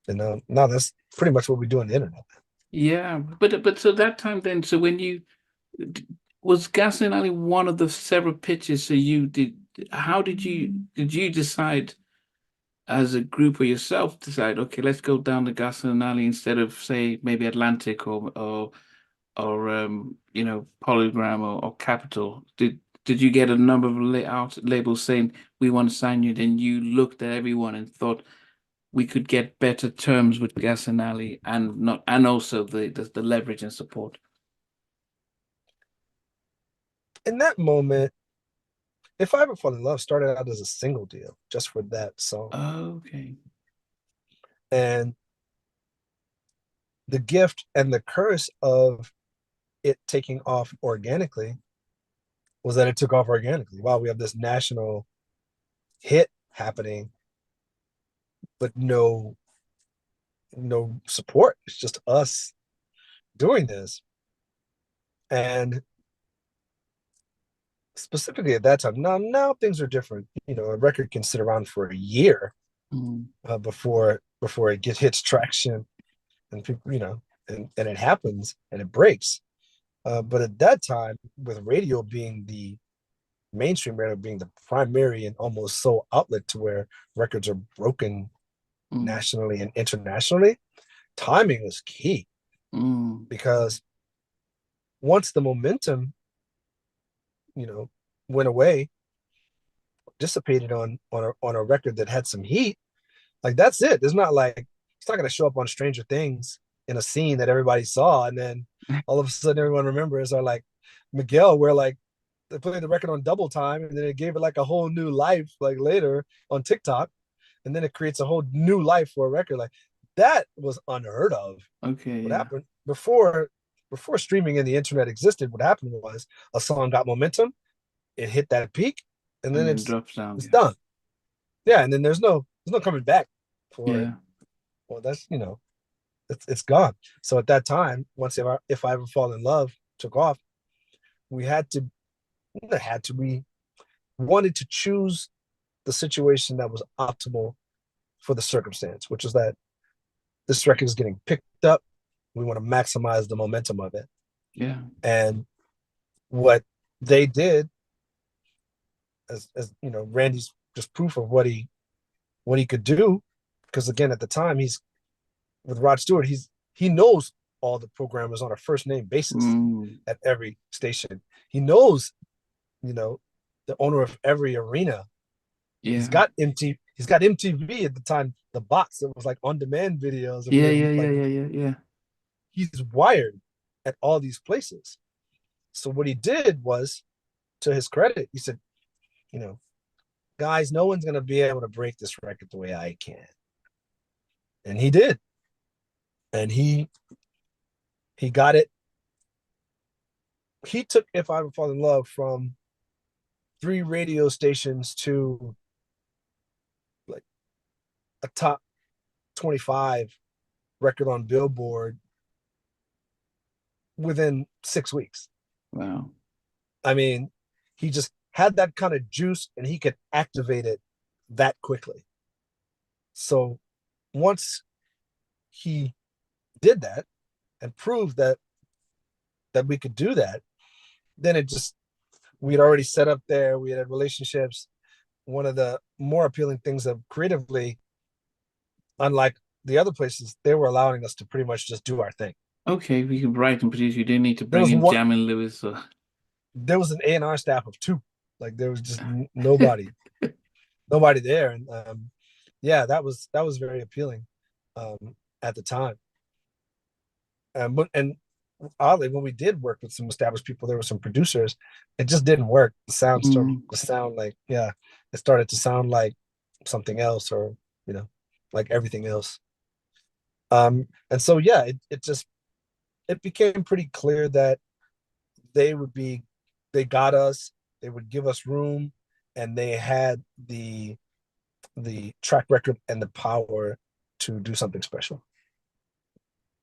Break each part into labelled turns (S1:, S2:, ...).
S1: And now that's pretty much what we do on the internet.
S2: Yeah, but so that time then, so when you d- was Gasoline Alley one of the several pitches? So you did. How did you decide as a group or yourself decide? Okay, let's go down the Gasoline Alley instead of say maybe Atlantic or Polygram or Capital. Did you get a number of layout labels saying we want to sign you? Then you looked at everyone and thought we could get better terms with Gasoline Alley and not and also the leverage and support.
S1: In that moment, If I Ever Fall in Love started out as a single deal just for that song.
S2: Okay.
S1: And the gift and the curse of it taking off organically was that it took off organically. Wow, we have this national hit happening, but no support. It's just us doing this. And specifically at that time, now things are different. A record can sit around for a year
S2: Mm.
S1: before it hits traction and people, and it happens and it breaks. But at that time, with radio being the mainstream radio being the primary and almost sole outlet to where records are broken
S2: Mm.
S1: nationally and internationally, timing was key
S2: Mm.
S1: because once the momentum, you know, went away, dissipated on a record that had some heat, like that's it. It's not gonna show up on Stranger Things in a scene that everybody saw, and then all of a sudden everyone remembers, or like Miguel, where like they played the record on double time and then it gave it like a whole new life like later on TikTok, and then it creates a whole new life for a record. Like that was unheard of.
S2: Okay,
S1: What
S2: yeah.
S1: happened before streaming and the internet existed, what happened was a song got momentum, it hit that peak, and
S2: And
S1: then
S2: then
S1: it's
S2: drops down,
S1: it's
S2: yeah.
S1: done. Yeah, and then there's no coming back for it.
S2: Yeah.
S1: Well, it's gone. So at that time, once if I Ever Fall in Love took off, we had to we wanted to choose the situation that was optimal for the circumstance, which is that this record is getting picked up. We want to maximize the momentum of it.
S2: Yeah.
S1: And what they did, as Randy's just proof of what he could do, because again at the time he's with Rod Stewart, he knows all the programmers on a first name basis
S2: Mm.
S1: at every station. He knows, you know, the owner of every arena.
S2: Yeah.
S1: He's got MTV at the time, the box that was like on demand videos of
S2: Yeah,
S1: him.
S2: yeah, yeah,
S1: Like
S2: yeah, yeah, yeah.
S1: he's wired at all these places. So what he did was, to his credit, he said, you know, guys, no one's gonna be able to break this record the way I can. And he did. And he got it. He took If I Ever Fall in Love from three radio stations to like a top 25 record on Billboard within 6 weeks.
S2: Wow.
S1: I mean, he just had that kind of juice and he could activate it that quickly. So once he did that and proved that we could do that, then it just we'd already set up there. We had relationships. One of the more appealing things of creatively, unlike the other places, they were allowing us to pretty much just do our thing.
S2: Okay, we can write and produce. You didn't need to
S1: There
S2: bring
S1: was
S2: in
S1: one.
S2: Jamin Lewis or
S1: There was an A&R staff of two. Like there was just nobody there, and yeah, that was very appealing at the time. And oddly, when we did work with some established people, there were some producers. It just didn't work. The sound started
S2: Mm.
S1: to sound like, yeah, it started to sound like something else, or you know, like everything else. And so yeah, it became pretty clear that they would be they got us, they would give us room, and they had the track record and the power to do something special.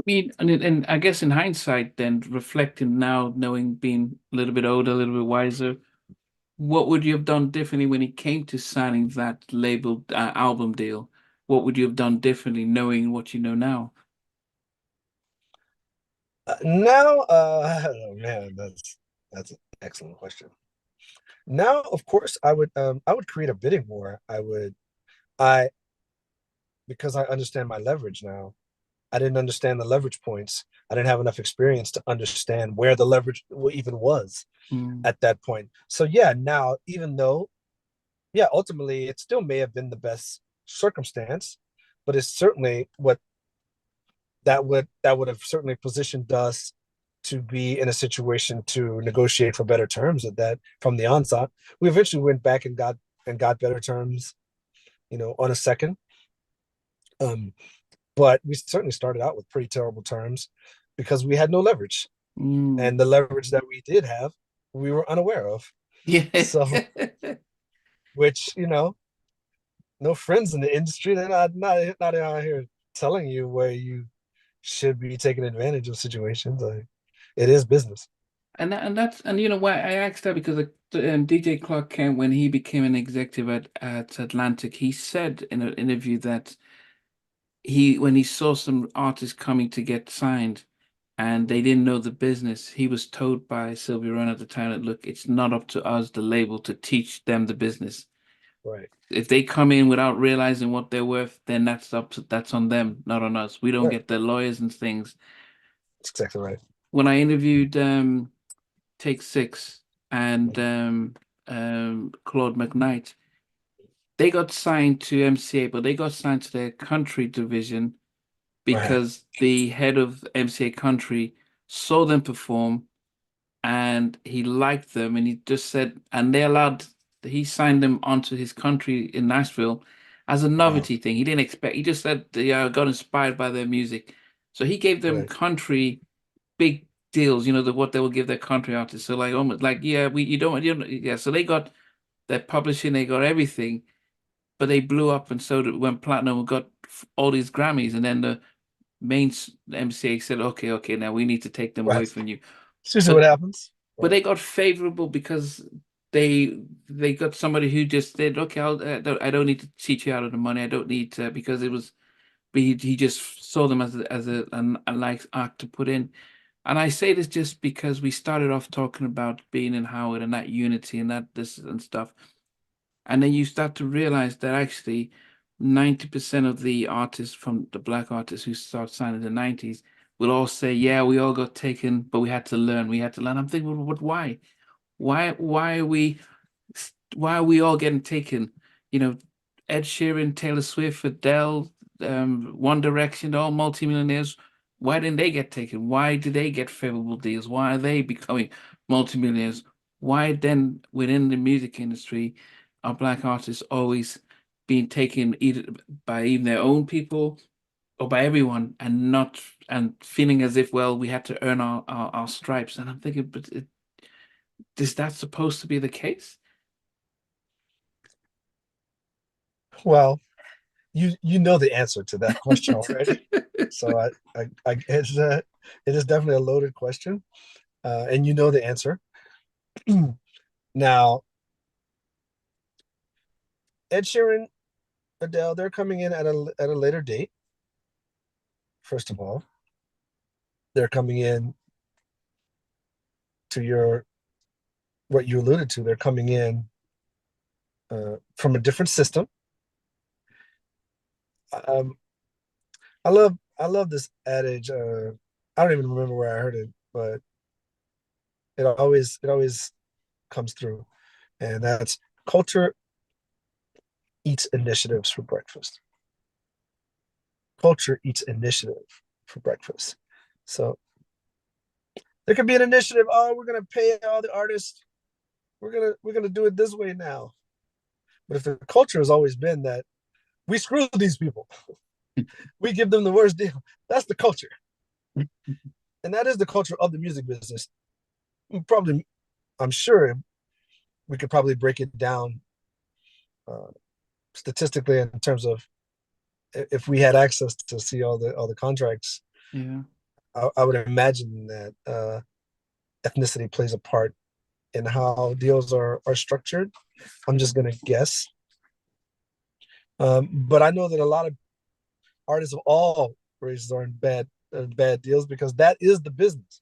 S2: I mean, and I guess in hindsight, then reflecting now, knowing being a little bit older, a little bit wiser, what would you have done differently when it came to signing that labeled album deal? what would you have done differently knowing what you know now?
S1: Now, oh man, that's an excellent question. Now, of course, I would create a bidding war. I because I understand my leverage now. I didn't understand the leverage points. I didn't have enough experience to understand where the leverage even was
S2: Mm,
S1: at that point. So yeah, now even though yeah, ultimately it still may have been the best circumstance, but it's certainly what that would have certainly positioned us to be in a situation to negotiate for better terms at that from the onset. We eventually went back and got better terms, on a second. Um, but we certainly started out with pretty terrible terms because we had no leverage.
S2: mm.
S1: And the leverage that we did have, we were unaware of.
S2: Yeah.
S1: So, which, no friends in the industry, they're not out here telling you where you should be taking advantage of situations. Like, it is business.
S2: And you know why I asked that because DJ Clark Kent, when he became an executive at Atlantic, he said in an interview that when he saw some artists coming to get signed and they didn't know the business, he was told by Sylvia Run at the time that look, it's not up to us, the label, to teach them the business.
S1: Right.
S2: If they come in without realizing what they're worth, then that's on them, not on us. We don't
S1: Right.
S2: get the lawyers and things.
S1: That's exactly right.
S2: When I interviewed Take Six and Claude McKnight, they got signed to MCA, but they got signed to their country division
S1: Right.
S2: because the head of MCA country saw them perform and he liked them and he just said, and he signed them onto his country in Nashville as a
S1: Wow.
S2: novelty thing. He didn't expect, he just said, yeah, I got inspired by their music. So he gave them
S1: Right.
S2: country big deals, what they will give their country artists. So like almost like, yeah, yeah. So they got their publishing, they got everything, but they blew up and so went platinum and got all these Grammys. And then the MCA said, okay, now we need to take them away
S1: Right.
S2: from you.
S1: It's usually what
S2: But
S1: happens.
S2: but
S1: Right.
S2: they got favorable because they got somebody who just said, okay, I don't need to teach you out of the money. I don't need to because it was but he just saw them as a nice act to put in. And I say this just because we started off talking about being in Howard and that unity and that this and stuff. And then you start to realize that actually 90% of the artists from the black artists who start signing in the 90s will all say, yeah, we all got taken, but we had to learn. We had to learn. I'm thinking, well, but why? Why are we all getting taken? You know, Ed Sheeran, Taylor Swift, Adele, One Direction, all multimillionaires. Why didn't they get taken? Why did they get favorable deals? Why are they becoming multimillionaires? Why then within the music industry are black artists always being taken either by even their own people or by everyone and not and feeling as if, well, we had to earn our stripes. And I'm thinking, but is that supposed to be the case?
S1: Well, you know the answer to that question already. So it is definitely a loaded question, and you know the answer. Now, Ed Sheeran, Adele, they're coming in at a later date. First of all, they're coming in to your what you alluded to. They're coming in from a different system. Um, I love this adage. I don't even remember where I heard it, but it always comes through, and that's culture eats initiatives for breakfast. Culture eats initiative for breakfast. So there could be an initiative. Oh, we're gonna pay all the artists. We're gonna do it this way now. But if the culture has always been that we screw these people, we give them the worst deal. That's the culture, and that is the culture of the music business. Probably, I'm sure we could probably break it down uh, statistically in terms of if we had access to see all the contracts.
S2: Yeah.
S1: I would imagine that ethnicity plays a part in how deals are structured. I'm just gonna guess. But I know that a lot of artists of all races are in bad deals because that is the business.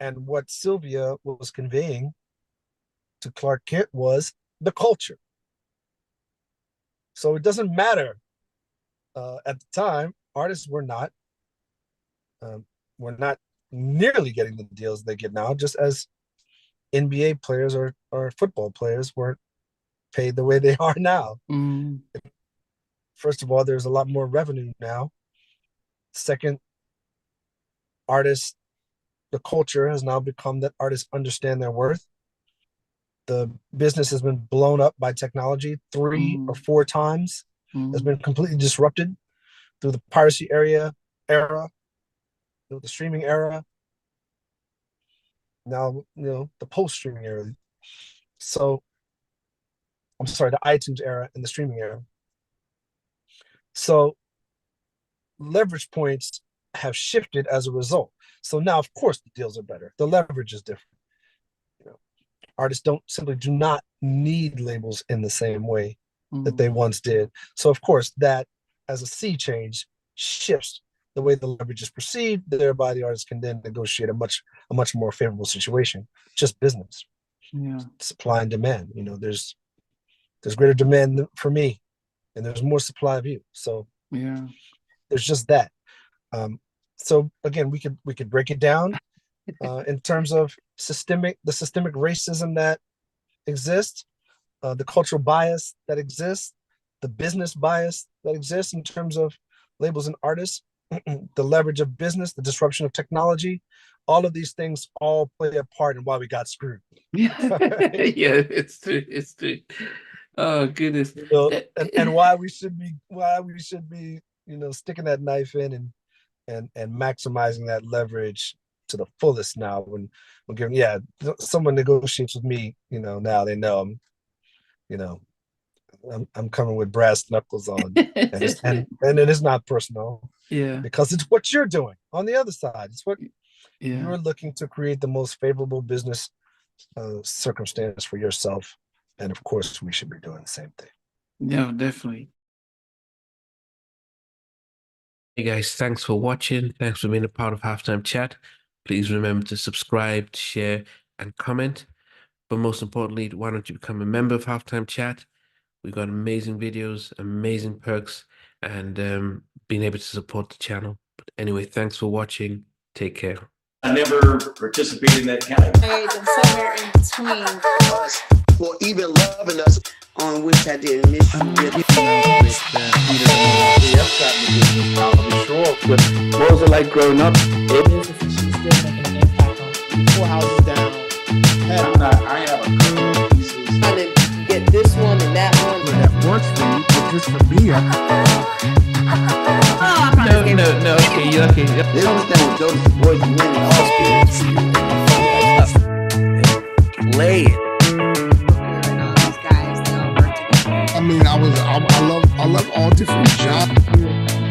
S1: And what Sylvia was conveying to Clark Kent was the culture. So it doesn't matter. At the time, artists um, were not nearly getting the deals they get now, just as NBA players or football players weren't paid the way they are now.
S2: Mm,
S1: First of all, there's a lot more revenue now. Second, artists, the culture has now become that artists understand their worth. The business has been blown up by technology 3 or 4 times. Has been
S2: mm,
S1: completely disrupted through the piracy era, through the streaming era. Now, the post-streaming era. So, I'm sorry, the iTunes era and the streaming era. So, leverage points have shifted as a result. So now, of course, the deals are better. The leverage is different. You know, artists do not need labels in the same way that they
S2: mm.
S1: once did. So, of course, that as a sea change shifts the way the leverage is perceived. Thereby, the artist can then negotiate a much more favorable situation. Just business,
S2: Yeah,
S1: supply and demand. There's greater demand for me, and there's more supply of you. So
S2: yeah.
S1: there's just that. Um, so again, we could break it down in terms of the systemic racism that exists, the cultural bias that exists, the business bias that exists in terms of labels and artists, the leverage of business, the disruption of technology. All of these things all play a part in why we got screwed.
S2: Yeah, yeah, it's true. It's true. Oh goodness.
S1: And why we should be sticking that knife in and maximizing that leverage to the fullest now when given someone negotiates with me, now they know you know I'm coming with brass knuckles on, and it is not personal
S2: Yeah,
S1: because it's what you're doing on the other side. It's what
S2: yeah,
S1: you're looking to create the most favorable business circumstance for yourself, and of course we should be doing the same thing.
S2: yeah, definitely. Hey guys, thanks for watching. Thanks for being a part of Halftime Chat. Please remember to subscribe, share, and comment. But most importantly, why don't you become a member of Halftime Chat? We've got amazing videos, amazing perks, and being able to support the channel. But anyway, thanks for watching. Take care.
S3: I never participated in that category.
S4: And somewhere in between us, or even loving us, on which I didn't miss you with.
S2: What was it like growing up?
S5: She's still making an impact on 4 houses down.
S3: I have a couple of pieces.
S4: Trying to get this one and that one.
S6: That works for you, but just for me,
S2: No, okay.
S4: They understand what those boys are winning all spirits.
S2: Play it.
S4: These guys, they all work together.
S6: I mean, I love all different genres.